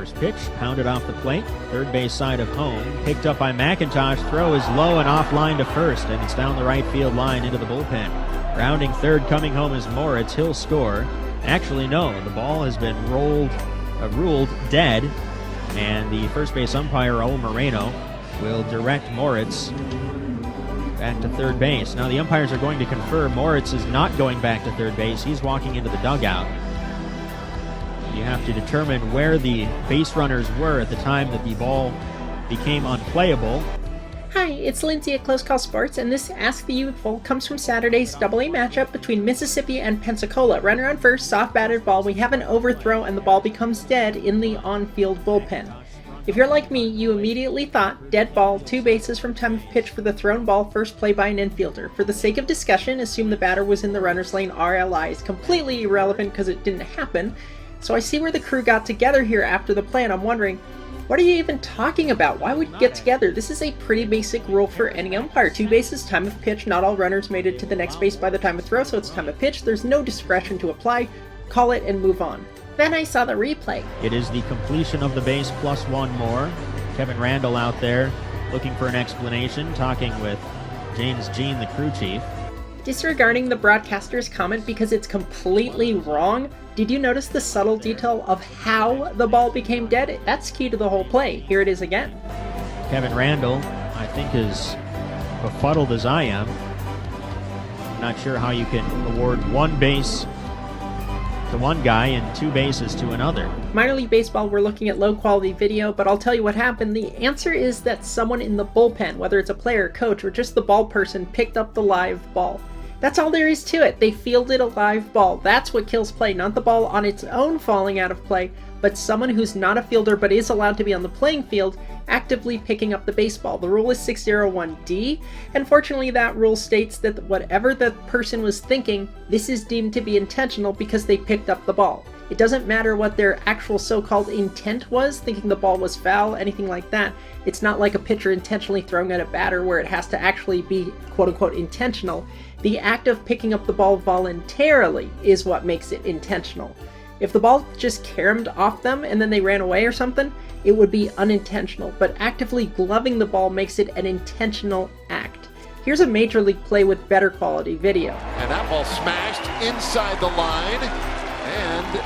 first pitch, pounded off the plate, third base side of home, picked up by McIntosh, throw is low and offline to first, and it's down the right field line into the bullpen. Rounding third, coming home is Moritz, he'll score. Actually, no, the ball has been ruled dead, and the first base umpire, Raul Moreno, will direct Moritz back to third base. Now the umpires are going to confer Moritz is not going back to third base. He's walking into the dugout. You have to determine where the base runners were at the time that the ball became unplayable. Hi, it's Lindsay at Close Call Sports, and this Ask the Youthful comes from Saturday's AA matchup between Mississippi and Pensacola. Runner on first, soft batted ball. We have an overthrow, and the ball becomes dead in the on-field bullpen. If you're like me, you immediately thought, dead ball, 2 bases from time of pitch for the thrown ball, first play by an infielder. For the sake of discussion, assume the batter was in the runner's lane. RLI is completely irrelevant because it didn't happen. So I see where the crew got together here after the play, and I'm wondering, what are you even talking about? Why would you get together? This is a pretty basic rule for any umpire. 2 bases, time of pitch. Not all runners made it to the next base by the time of throw, so it's time of pitch. There's no discretion to apply. Call it and move on. Then I saw the replay. It is the completion of the base plus one more. Kevin Randall out there looking for an explanation, talking with James Jean, the crew chief. Disregarding the broadcaster's comment because it's completely wrong, did you notice the subtle detail of how the ball became dead? That's key to the whole play. Here it is again. Kevin Randall, I think, is befuddled as I am. I'm not sure how you can award 1 base to one guy and 2 bases to another. Minor League Baseball, we're looking at low-quality video, but I'll tell you what happened. The answer is that someone in the bullpen, whether it's a player, coach, or just the ball person, picked up the live ball. That's all there is to it. They fielded a live ball. That's what kills play, not the ball on its own falling out of play, but someone who's not a fielder but is allowed to be on the playing field actively picking up the baseball. The rule is 601D, and fortunately that rule states that whatever the person was thinking, this is deemed to be intentional because they picked up the ball. It doesn't matter what their actual so-called intent was, thinking the ball was foul, anything like that. It's not like a pitcher intentionally throwing at a batter where it has to actually be quote-unquote intentional. The act of picking up the ball voluntarily is what makes it intentional. If the ball just caromed off them and then they ran away or something, it would be unintentional, but actively gloving the ball makes it an intentional act. Here's a major league play with better quality video. And that ball smashed inside the line, and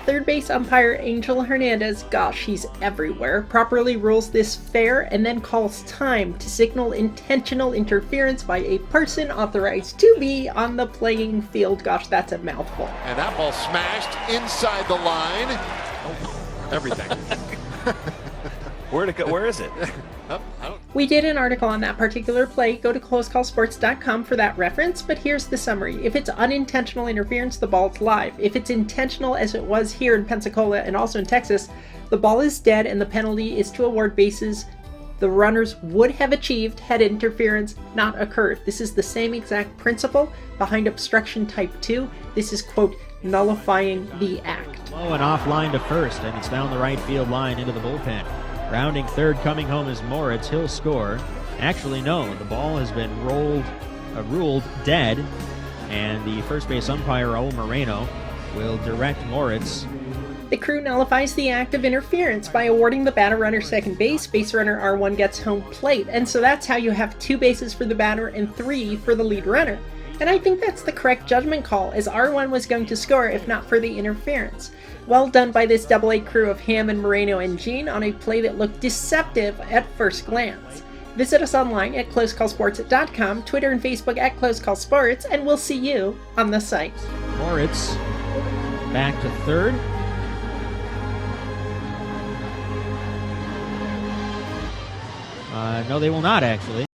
Third base umpire Angel Hernandez, gosh, he's everywhere, properly rules this fair and then calls time to signal intentional interference by a person authorized to be on the playing field. Gosh, that's a mouthful. And that ball smashed inside the line. Everything. Where'd it go? Where is it? We did an article on that particular play. Go to closecallsports.com for that reference, but here's the summary. If it's unintentional interference, the ball's live. If it's intentional, as it was here in Pensacola and also in Texas, the ball is dead and the penalty is to award bases the runners would have achieved had interference not occurred. This is the same exact principle behind obstruction type 2. This is, quote, nullifying the act. Low and offline to first, and it's down the right field line into the bullpen. Rounding third, coming home is Moritz. He'll score. Actually, no. The ball has been ruled dead, and the first base umpire, Raul Moreno, will direct Moritz. The crew nullifies the act of interference by awarding the batter runner second base. Base runner R1 gets home plate, and so that's how you have 2 bases for the batter and 3 for the lead runner. And I think that's the correct judgment call, as R1 was going to score if not for the interference. Well done by this AA crew of Hammond, Moreno, and Jean on a play that looked deceptive at first glance. Visit us online at closecallsports.com, Twitter and Facebook at closecallsports, and we'll see you on the site. Moritz back to third. No, they will not, actually.